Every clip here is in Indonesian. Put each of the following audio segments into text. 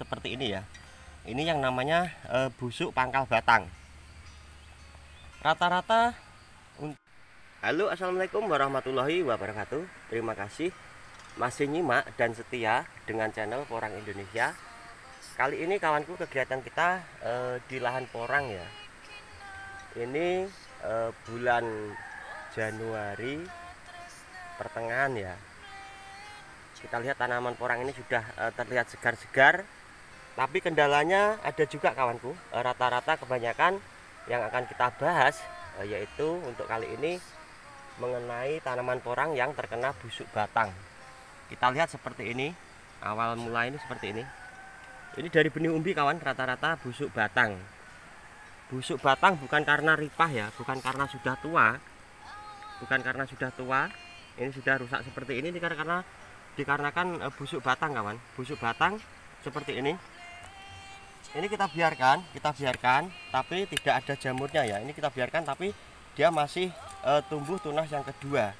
seperti ini ya. Ini yang namanya busuk pangkal batang. Rata-rata. Halo, assalamualaikum warahmatullahi wabarakatuh. Terima kasih masih nyimak dan setia dengan channel Porang Indonesia. Kali ini kawanku, kegiatan kita di lahan porang ya. Ini bulan Januari pertengahan ya. Kita lihat tanaman porang ini sudah terlihat segar-segar. Tapi kendalanya ada juga kawanku. Rata-rata kebanyakan yang akan kita bahas yaitu untuk kali ini mengenai tanaman porang yang terkena busuk batang. Kita lihat seperti ini. Awal mulai ini seperti ini. Ini dari benih umbi kawan, rata-rata busuk batang. Busuk batang bukan karena ripah ya, bukan karena sudah tua. Bukan karena sudah tua. Ini sudah rusak seperti ini karena dikarenakan busuk batang kawan. Busuk batang seperti ini. Ini kita biarkan, tapi tidak ada jamurnya ya. Ini kita biarkan tapi dia masih tumbuh tunas yang kedua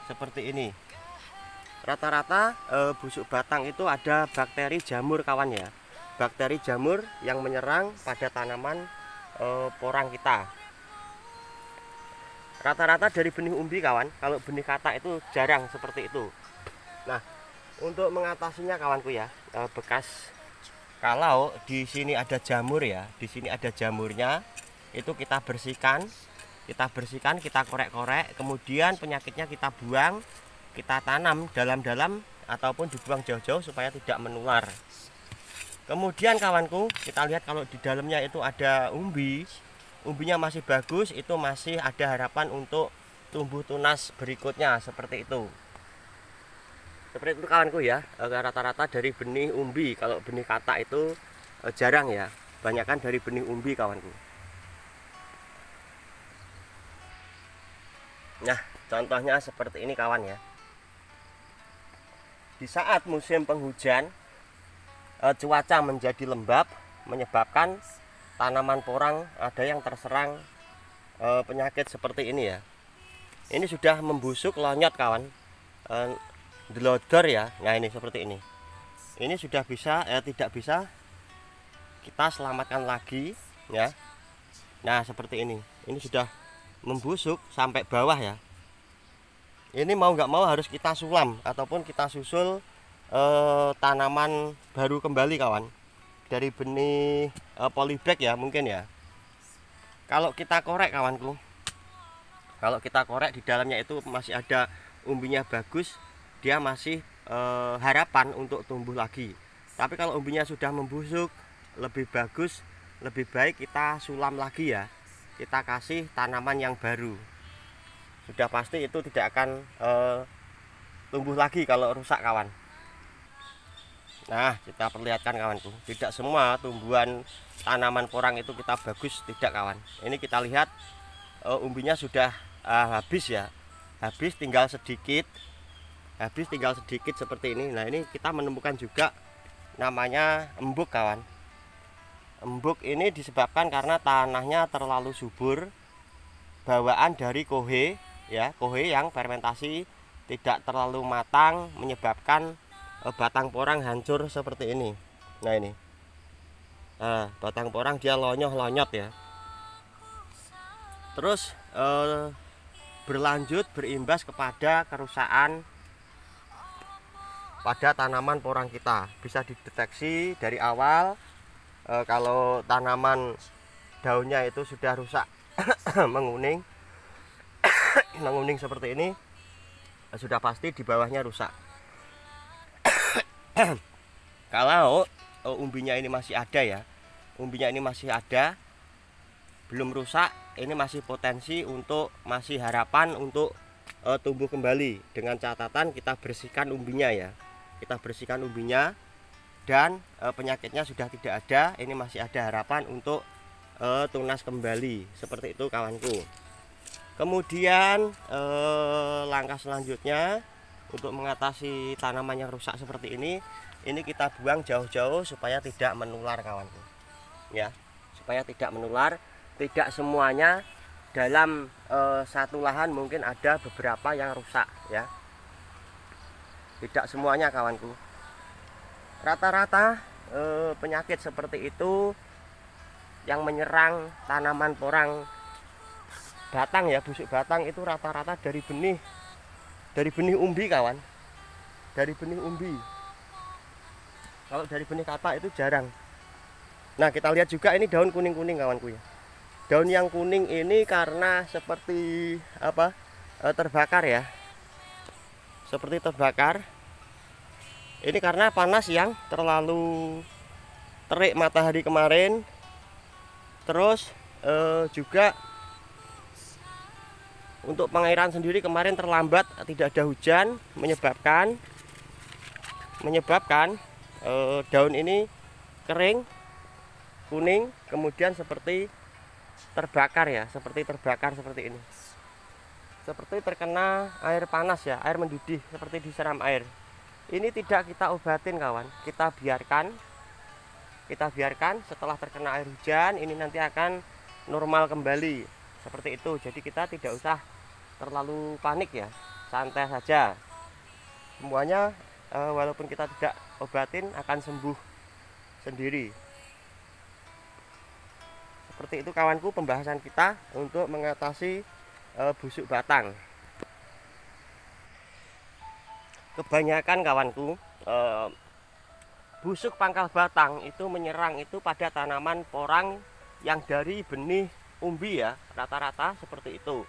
seperti ini. Rata-rata busuk batang itu ada bakteri jamur kawan ya. Bakteri jamur yang menyerang pada tanaman porang kita. Rata-rata dari benih umbi kawan. Kalau benih katak itu jarang seperti itu. Nah, untuk mengatasinya kawanku ya, kalau di sini ada jamur ya, di sini ada jamurnya, itu kita bersihkan, kita korek-korek, kemudian penyakitnya kita buang, kita tanam dalam-dalam ataupun dibuang jauh-jauh supaya tidak menular. Kemudian kawanku, kita lihat kalau di dalamnya itu ada umbinya masih bagus, itu masih ada harapan untuk tumbuh tunas berikutnya seperti itu. Seperti itu kawanku ya, rata-rata dari benih umbi. Kalau benih katak itu jarang ya, banyakkan dari benih umbi kawanku. Nah, contohnya seperti ini kawan ya. Di saat musim penghujan, cuaca menjadi lembab, menyebabkan tanaman porang ada yang terserang penyakit seperti ini ya. Ini sudah membusuk, lonyot kawan, delodor ya. Nah, ini seperti ini. Ini sudah bisa, tidak bisa kita selamatkan lagi ya. Nah, seperti ini. Ini sudah membusuk sampai bawah ya. Ini mau nggak mau harus kita sulam ataupun kita susul tanaman baru kembali kawan, dari benih polybag ya mungkin ya. Kalau kita korek kawanku, kalau kita korek di dalamnya itu masih ada umbinya bagus, dia masih harapan untuk tumbuh lagi. Tapi kalau umbinya sudah membusuk, lebih bagus, lebih baik kita sulam lagi ya. Kita kasih tanaman yang baru. Sudah pasti itu tidak akan tumbuh lagi kalau rusak kawan. Nah, kita perlihatkan kawanku, tidak semua tumbuhan tanaman porang itu kita bagus, tidak kawan. Ini kita lihat umbinya sudah habis ya. Habis tinggal sedikit seperti ini. Nah, ini kita menemukan juga namanya embuk kawan. Embuk ini disebabkan karena tanahnya terlalu subur, bawaan dari kohe ya, kohe yang fermentasi tidak terlalu matang menyebabkan batang porang hancur seperti ini. Nah, ini batang porang dia lonyoh-lonyot ya. Terus berlanjut berimbas kepada kerusakan pada tanaman porang kita. Bisa dideteksi dari awal. Kalau tanaman daunnya itu sudah rusak menguning seperti ini, sudah pasti di bawahnya rusak. Kalau umbinya ini masih ada ya, belum rusak, ini masih potensi untuk, masih harapan untuk tumbuh kembali. Dengan catatan kita bersihkan umbinya ya, dan penyakitnya sudah tidak ada, ini masih ada harapan untuk tunas kembali seperti itu kawanku. Kemudian langkah selanjutnya untuk mengatasi tanaman yang rusak seperti ini kita buang jauh-jauh supaya tidak menular kawanku ya, supaya tidak menular. Tidak semuanya dalam satu lahan, mungkin ada beberapa yang rusak ya, tidak semuanya kawanku. Rata-rata penyakit seperti itu yang menyerang tanaman porang batang ya, busuk batang itu rata-rata dari benih umbi kawan, dari benih umbi. Kalau dari benih katak itu jarang. Nah, kita lihat juga ini daun kuning-kuning kawanku ya. Daun yang kuning ini karena seperti apa? Terbakar ya. Seperti terbakar. Ini karena panas yang terlalu terik matahari kemarin. Terus juga untuk pengairan sendiri kemarin terlambat, tidak ada hujan, menyebabkan daun ini kering, kuning, kemudian seperti terbakar ya, seperti ini. Seperti terkena air panas ya, air mendidih, seperti disiram air. Ini tidak kita obatin kawan, kita biarkan setelah terkena air hujan, ini nanti akan normal kembali. Seperti itu, jadi kita tidak usah terlalu panik ya, santai saja. Semuanya walaupun kita tidak obatin akan sembuh sendiri. Seperti itu kawanku pembahasan kita untuk mengatasi busuk batang. Kebanyakan kawanku busuk pangkal batang itu menyerang itu pada tanaman porang yang dari benih umbi ya, rata-rata seperti itu.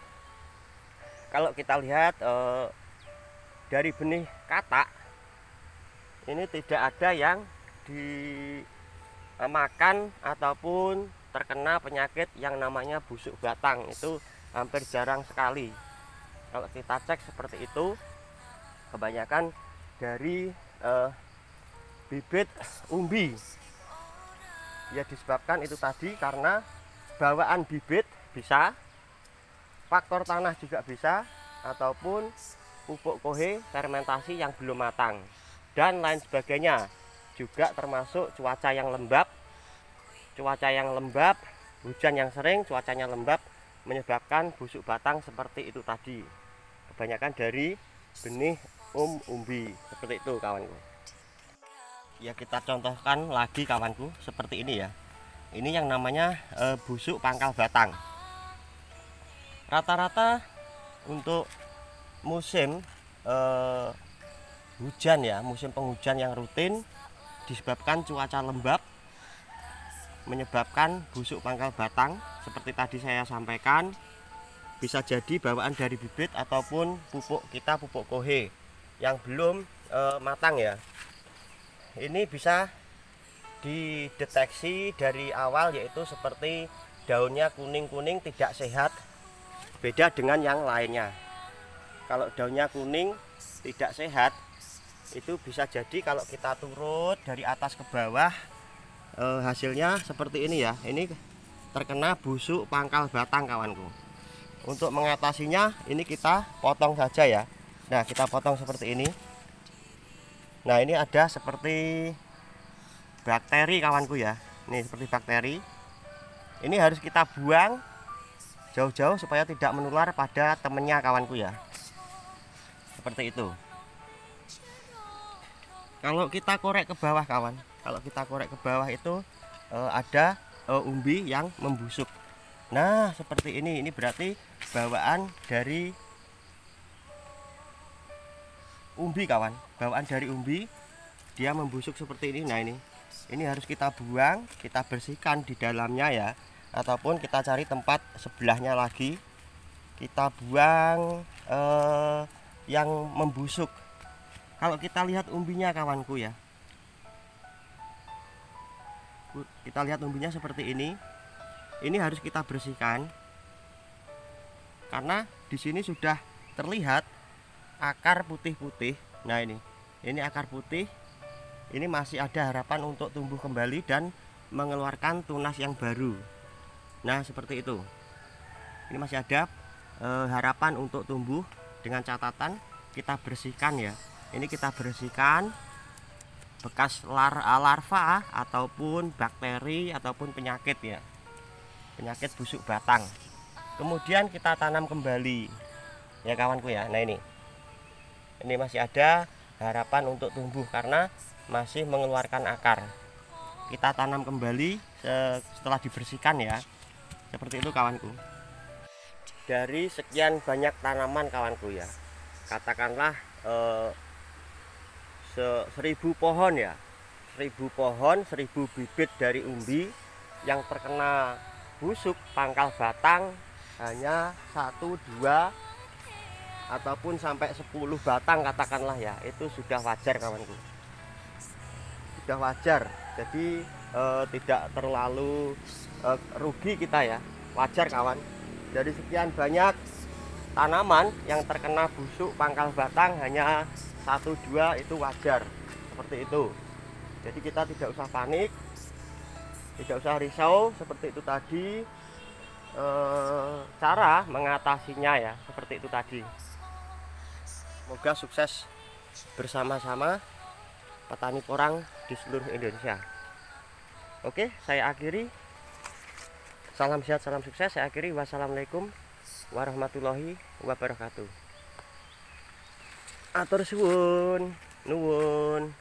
Kalau kita lihat dari benih katak ini tidak ada yang dimakan ataupun terkena penyakit yang namanya busuk batang, itu hampir jarang sekali. Kalau kita cek seperti itu, kebanyakan dari bibit umbi ya, disebabkan itu tadi karena bawaan bibit bisa, faktor tanah juga bisa, ataupun pupuk kohe fermentasi yang belum matang dan lain sebagainya. Juga termasuk cuaca yang lembab, hujan yang sering, cuacanya lembab menyebabkan busuk batang seperti itu tadi. Kebanyakan dari benih umbi seperti itu kawanku. Ya, kita contohkan lagi kawanku seperti ini ya. Ini yang namanya busuk pangkal batang. Rata-rata untuk musim hujan ya, musim penghujan yang rutin disebabkan cuaca lembab menyebabkan busuk pangkal batang seperti tadi saya sampaikan. Bisa jadi bawaan dari bibit ataupun pupuk kohe yang belum matang ya. Ini bisa dideteksi dari awal, yaitu seperti daunnya kuning-kuning tidak sehat, beda dengan yang lainnya. Kalau daunnya kuning tidak sehat, itu bisa jadi kalau kita turut dari atas ke bawah, hasilnya seperti ini ya. Ini terkena busuk pangkal batang kawanku. Untuk mengatasinya ini kita potong saja ya. Nah, kita potong seperti ini. Nah, ini ada seperti bakteri kawanku ya. Ini seperti bakteri. Ini harus kita buang jauh-jauh supaya tidak menular pada temennya kawanku ya. Seperti itu. Kalau kita korek ke bawah kawan, itu ada umbi yang membusuk. Nah, seperti ini berarti bawaan dari umbi kawan, dia membusuk seperti ini. Nah, ini harus kita buang, kita bersihkan di dalamnya ya, ataupun kita cari tempat sebelahnya lagi, kita buang yang membusuk. Kalau kita lihat umbinya kawanku ya, kita lihat umbinya seperti ini harus kita bersihkan karena di sini sudah terlihat akar putih-putih. Nah, ini akar putih, ini masih ada harapan untuk tumbuh kembali dan mengeluarkan tunas yang baru. Nah, seperti itu. Ini masih ada harapan untuk tumbuh, dengan catatan kita bersihkan ya. Ini kita bersihkan bekas larva ataupun bakteri ataupun penyakit ya, penyakit busuk batang. Kemudian kita tanam kembali ya kawanku ya. Nah, ini masih ada harapan untuk tumbuh karena masih mengeluarkan akar. kita tanam kembali setelah dibersihkan ya. Seperti itu kawanku. Dari sekian banyak tanaman kawanku ya, katakanlah 1000 pohon ya, 1000 pohon, 1000 bibit dari umbi yang terkena busuk pangkal batang hanya 1, 2 ataupun sampai 10 batang katakanlah ya, itu sudah wajar kawanku, sudah wajar. Jadi tidak terlalu rugi kita ya, wajar kawan. Dari sekian banyak tanaman yang terkena busuk pangkal batang hanya 1, 2 itu wajar, seperti itu. Jadi kita tidak usah panik, tidak usah risau, seperti itu tadi. Cara mengatasinya ya seperti itu tadi. Semoga sukses bersama-sama petani porang di seluruh Indonesia. Oke, saya akhiri. Salam sehat, salam sukses. Saya akhiri. Wassalamualaikum warahmatullahi wabarakatuh. Atur suwun, nuwun.